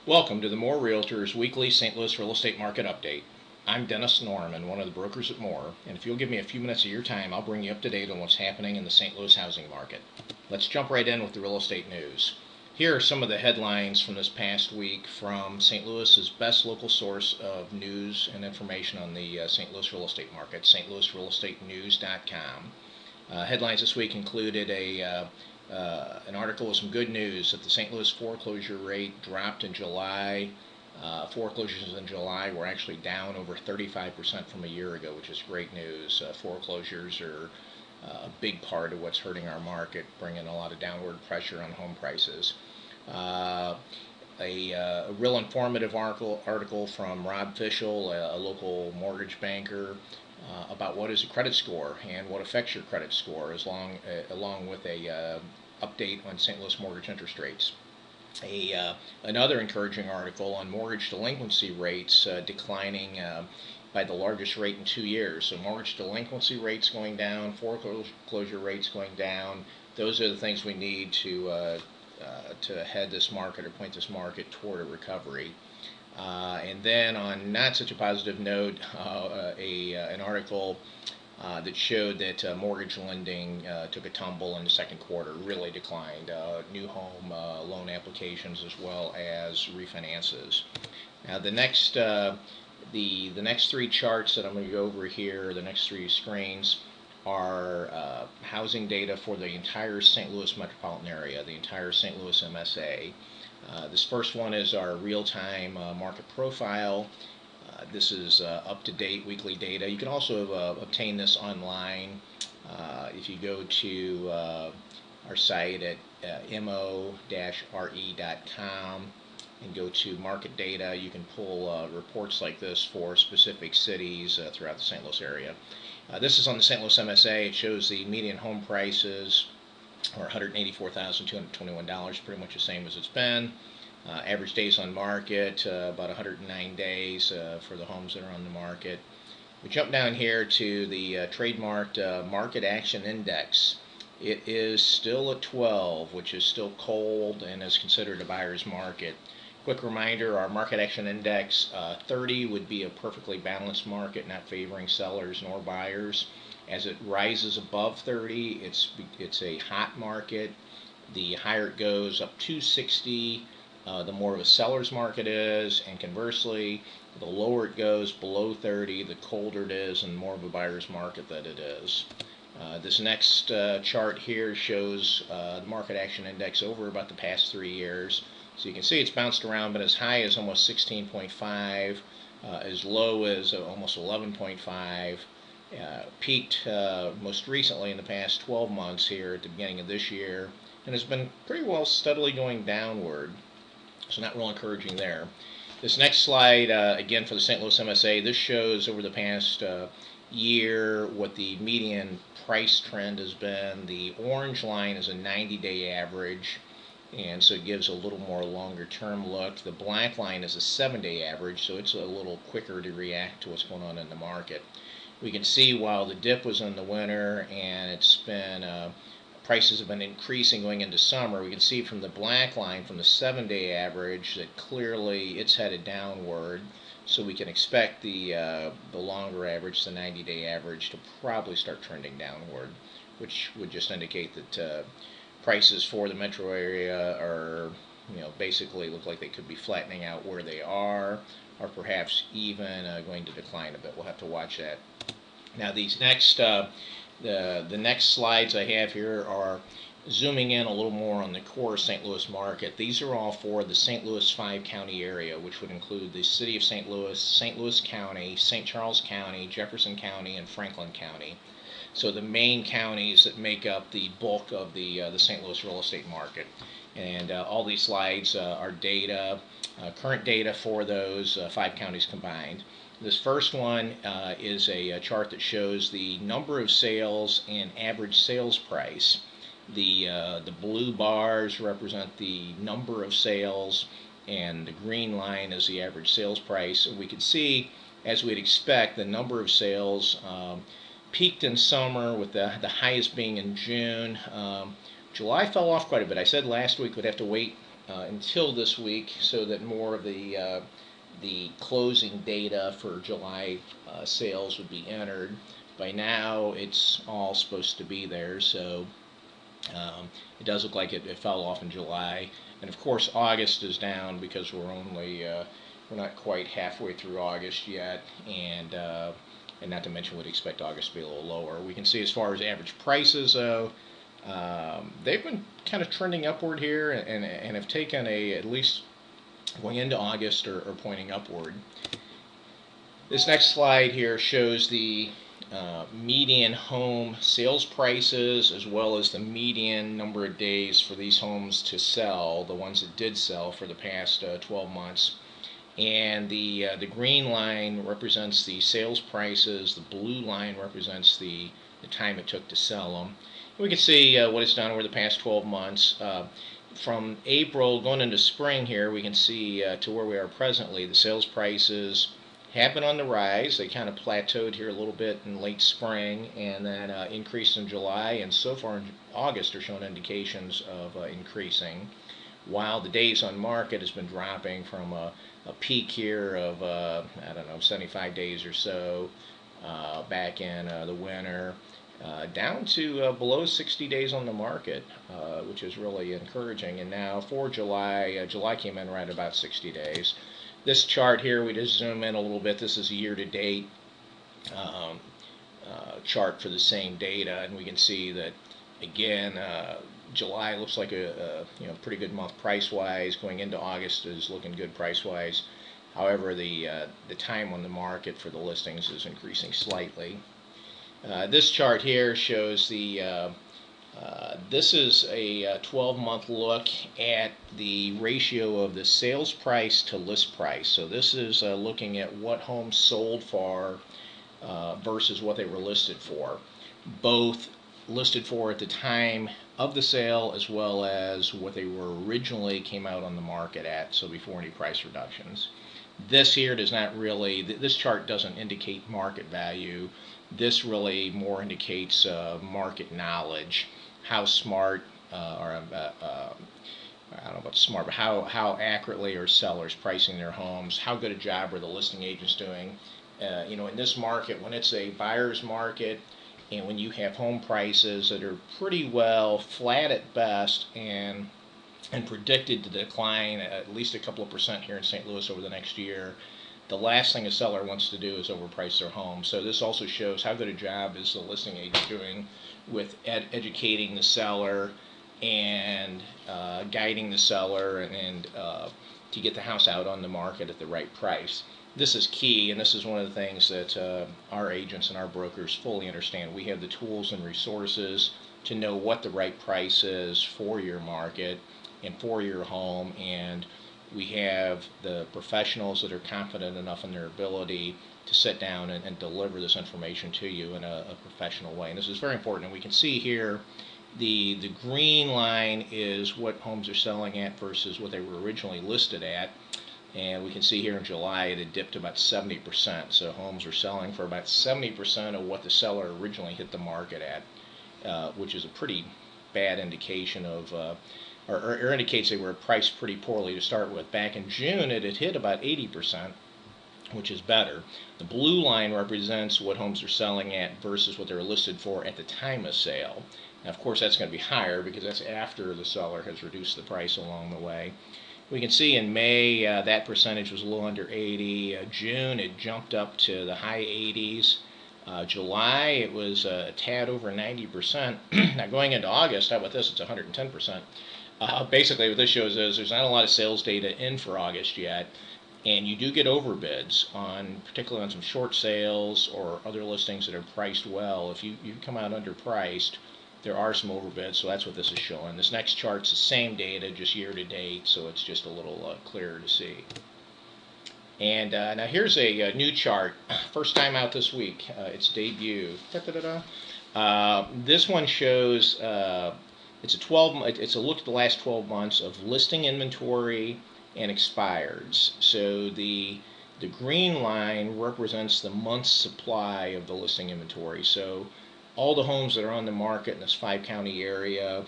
Welcome to the Moore Realtors Weekly St. Louis Real Estate Market Update. I'm Dennis Norman, one of the brokers at Moore, and if you'll give me a few minutes of your time, I'll bring you up to date on what's happening in the St. Louis housing market. Let's jump right in with the real estate news. Here are some of the headlines from this past week from St. Louis's best local source of news and information on the St. Louis real estate market, stlouisrealestatenews.com. Headlines this week included an article with some good news that the St. Louis foreclosure rate dropped in July. Foreclosures in July were actually down over 35% from a year ago, which is great news. Foreclosures are a big part of what's hurting our market, bringing a lot of downward pressure on home prices. A real informative article from Rob Fischel, a local mortgage banker, about what is a credit score and what affects your credit score, along with a update on St. Louis mortgage interest rates. Another encouraging article on mortgage delinquency rates declining by the largest rate in 2 years. So mortgage delinquency rates going down, foreclosure rates going down. Those are the things we need to head this market or point this market toward a recovery. And then on not such a positive note, an article that showed that mortgage lending took a tumble in the second quarter, really declined. New home loan applications as well as refinances. Now the next three charts that I'm going to go over here, the next three screens, are housing data for the entire St. Louis metropolitan area, the entire St. Louis MSA. This first one is our real-time market profile. This is up-to-date weekly data. You can also obtain this online if you go to our site at mo-re.com and go to market data. You can pull reports like this for specific cities throughout the St. Louis area. This is on the St. Louis MSA. It shows the median home prices or $184,221, pretty much the same as it's been. Average days on market, about 109 days for the homes that are on the market. We jump down here to the trademarked Market Action Index. It is still at 12, which is still cold and is considered a buyer's market. Quick reminder, our Market Action Index 30 would be a perfectly balanced market, not favoring sellers nor buyers. As it rises above 30, it's a hot market. The higher it goes, up to 60, the more of a seller's market is, and conversely, the lower it goes, below 30, the colder it is and more of a buyer's market that it is. This next chart here shows the Market Action Index over about the past 3 years. So you can see it's bounced around, but as high as almost 16.5, as low as almost 11.5. Peaked most recently in the past 12 months here at the beginning of this year, and has been pretty well steadily going downward. So not real encouraging there. This next slide, again for the St. Louis MSA, this shows over the past year what the median price trend has been. The orange line is a 90-day average, and so it gives a little more longer term look. The black line is a 7-day average, so it's a little quicker to react to what's going on in the market. We can see while the dip was in the winter and it's been prices have been increasing going into summer, we can see from the black line, from the 7-day average, that clearly it's headed downward. So we can expect the longer average, the 90-day average, to probably start trending downward, which would just indicate that prices for the metro area are, basically look like they could be flattening out where they are, or perhaps even going to decline a bit. We'll have to watch that. Now these next the next slides I have here are zooming in a little more on the core St. Louis market. These are all for the St. Louis 5-county area, which would include the city of St. Louis County, St. Charles County, Jefferson County, and Franklin County. So the main counties that make up the bulk of the St. Louis real estate market. And all these slides are data, current data for those 5 counties combined. This first one is a chart that shows the number of sales and average sales price. The blue bars represent the number of sales, and the green line is the average sales price. And we can see, as we'd expect, the number of sales peaked in summer, with the highest being in June. July fell off quite a bit. I said last week we'd have to wait until this week, so that more of the closing data for July sales would be entered. By now, it's all supposed to be there, so it does look like it fell off in July. And of course, August is down because we're not quite halfway through August yet, and not to mention we'd expect August to be a little lower. We can see as far as average prices, though, they've been kind of trending upward here, and have taken at least going into August, or pointing upward. This next slide here shows the median home sales prices, as well as the median number of days for these homes to sell, the ones that did sell for the past 12 months. And the green line represents the sales prices, the blue line represents the time it took to sell them. And we can see what it's done over the past 12 months. From April going into spring here, we can see to where we are presently, the sales prices have been on the rise. They kind of plateaued here a little bit in late spring, and then increased in July, and so far in August are showing indications of increasing, while the days on market has been dropping from a peak here of I don't know, 75 days or so back in the winter, down to below 60 days on the market, which is really encouraging. And now for July, July came in right about 60 days. This chart here, we just zoom in a little bit. This is a year-to-date chart for the same data, and we can see that again, July looks like a pretty good month price-wise. Going into August is looking good price-wise. However, the time on the market for the listings is increasing slightly. This chart here shows this is a 12-month look at the ratio of the sales price to list price. So this is looking at what homes sold for versus what they were listed for, both listed for at the time of the sale as well as what they were originally came out on the market at, so before any price reductions. This here does not really, this chart doesn't indicate market value. This really more indicates market knowledge, how smart, or I don't know about smart, but how accurately are sellers pricing their homes, how good a job are the listing agents doing. In this market, when it's a buyer's market, and when you have home prices that are pretty well flat at best, and predicted to decline at least a couple of percent here in St. Louis over the next year, the last thing a seller wants to do is overprice their home. So this also shows how good a job is the listing agent doing with educating the seller and guiding the seller and to get the house out on the market at the right price. This is key, and this is one of the things that our agents and our brokers fully understand. We have the tools and resources to know what the right price is for your market and for your home, and we have the professionals that are confident enough in their ability to sit down and deliver this information to you in a professional way. And this is very important. And we can see here the green line is what homes are selling at versus what they were originally listed at. And we can see here in July it had dipped about 70%. So homes are selling for about 70% of what the seller originally hit the market at, which is a pretty bad indication of, or indicates they were priced pretty poorly to start with. Back in June, it had hit about 80%, which is better. The blue line represents what homes are selling at versus what they were listed for at the time of sale. Now, of course, that's going to be higher because that's after the seller has reduced the price along the way. We can see in May that percentage was a little under 80. June it jumped up to the high 80s. July it was a tad over 90%. Now going into August, how about this? It's 110%. Basically what this shows is there's not a lot of sales data in for August yet, and you do get overbids on, particularly on some short sales or other listings that are priced well. If you come out underpriced, there are some overbids, so that's what this is showing. This next chart's the same data, just year to date, so it's just a little clearer to see. And now here's a new chart, first time out this week. Its debut. This one shows it's a look at the last 12 months of listing inventory and expireds. So the green line represents the month's supply of the listing inventory. So all the homes that are on the market in this 5-county area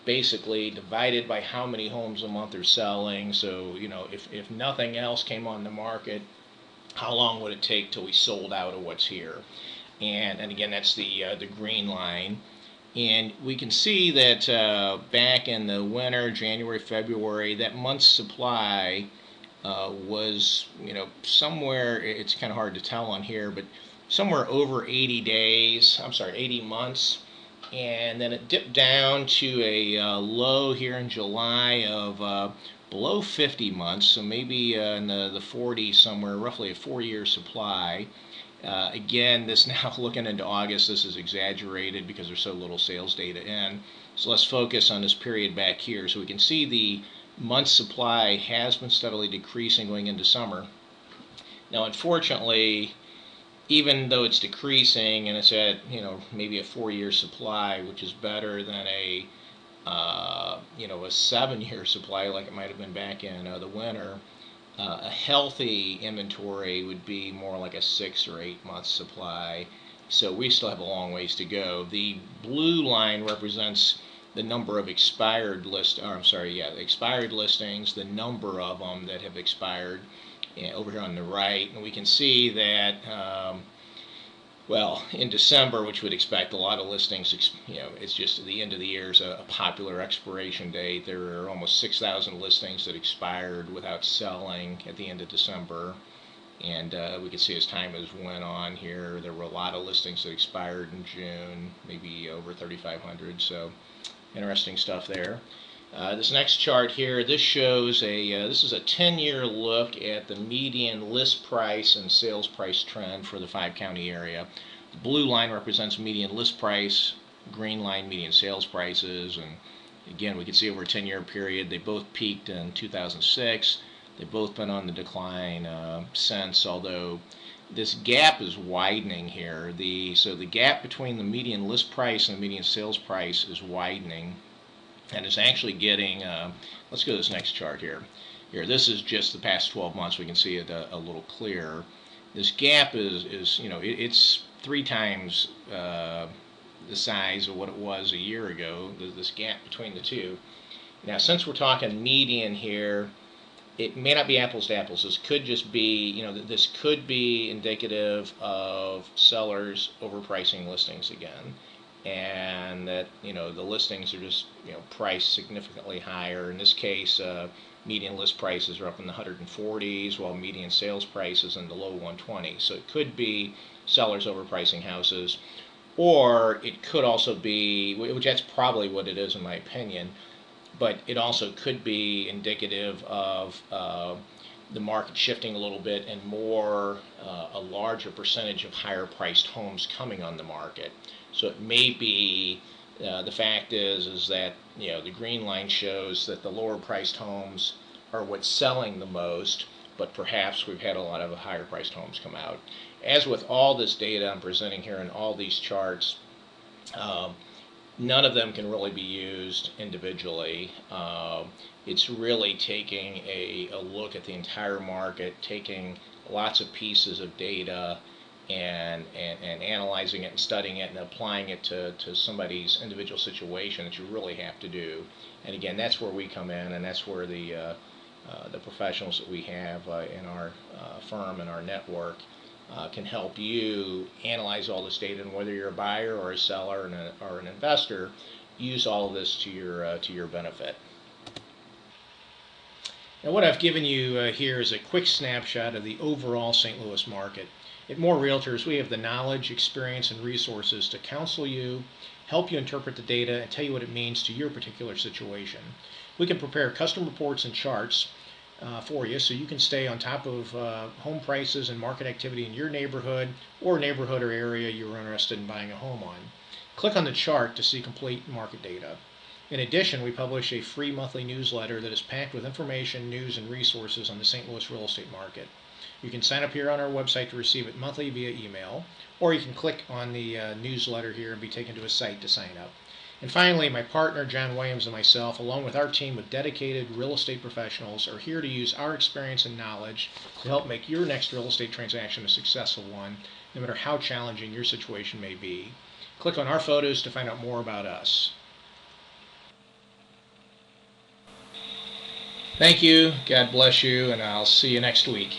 basically divided by how many homes a month are selling. So, if nothing else came on the market, how long would it take till we sold out of what's here? And again, that's the green line. And we can see that back in the winter, January, February, that month's supply was, somewhere, it's kind of hard to tell on here, but somewhere over 80 days, 80 months. And then it dipped down to a low here in July of below 50 months, so maybe in the 40s somewhere, roughly a 4-year supply. Again, this now looking into August, this is exaggerated because there's so little sales data in. So let's focus on this period back here. So we can see the month supply has been steadily decreasing going into summer. Now, unfortunately, even though it's decreasing and it's at maybe a 4-year supply, which is better than a 7-year supply like it might have been back in the winter, a healthy inventory would be more like a 6 or 8 month supply. So we still have a long ways to go. The blue line represents the number of expired expired listings, the number of them that have expired. Over here on the right, and we can see that in December, which would expect a lot of listings, it's just the end of the year is a popular expiration date. There are almost 6,000 listings that expired without selling at the end of December. And we can see as time has went on here, there were a lot of listings that expired in June, maybe over 3,500. So interesting stuff there. This next chart here, this shows this is a 10-year look at the median list price and sales price trend for the 5-county area. The blue line represents median list price, green line median sales prices, and again we can see over a 10-year period they both peaked in 2006. They've both been on the decline since, although this gap is widening here. So the gap between the median list price and the median sales price is widening. And it's actually getting, let's go to this next chart here. This is just the past 12 months. We can see it a little clearer. This gap is it's 3 times the size of what it was a year ago, this gap between the two. Now, since we're talking median here, it may not be apples to apples. This could just be, this could be indicative of sellers overpricing listings again. And that the listings are just priced significantly higher. In this case, median list prices are up in the 140s, while median sales prices in the low 120s. So it could be sellers overpricing houses, or it could also be, which that's probably what it is in my opinion, but it also could be indicative of the market shifting a little bit and a larger percentage of higher priced homes coming on the market. So it may be, the fact is that the green line shows that the lower priced homes are what's selling the most, but perhaps we've had a lot of higher priced homes come out. As with all this data I'm presenting here and all these charts, none of them can really be used individually. It's really taking a look at the entire market, taking lots of pieces of data and analyzing it and studying it and applying it to somebody's individual situation that you really have to do. And again, that's where we come in, and that's where the professionals that we have in our firm and our network can help you analyze all this data, and whether you're a buyer or a seller or an investor, use all of this to your benefit. Now, what I've given you here is a quick snapshot of the overall St. Louis market. At More Realtors, we have the knowledge, experience, and resources to counsel you, help you interpret the data, and tell you what it means to your particular situation. We can prepare custom reports and charts for you so you can stay on top of home prices and market activity in your neighborhood or area you're interested in buying a home on. Click on the chart to see complete market data. In addition, we publish a free monthly newsletter that is packed with information, news, and resources on the St. Louis real estate market. You can sign up here on our website to receive it monthly via email, or you can click on the newsletter here and be taken to a site to sign up. And finally, my partner John Williams and myself, along with our team of dedicated real estate professionals, are here to use our experience and knowledge to help make your next real estate transaction a successful one, no matter how challenging your situation may be. Click on our photos to find out more about us. Thank you. God bless you, and I'll see you next week.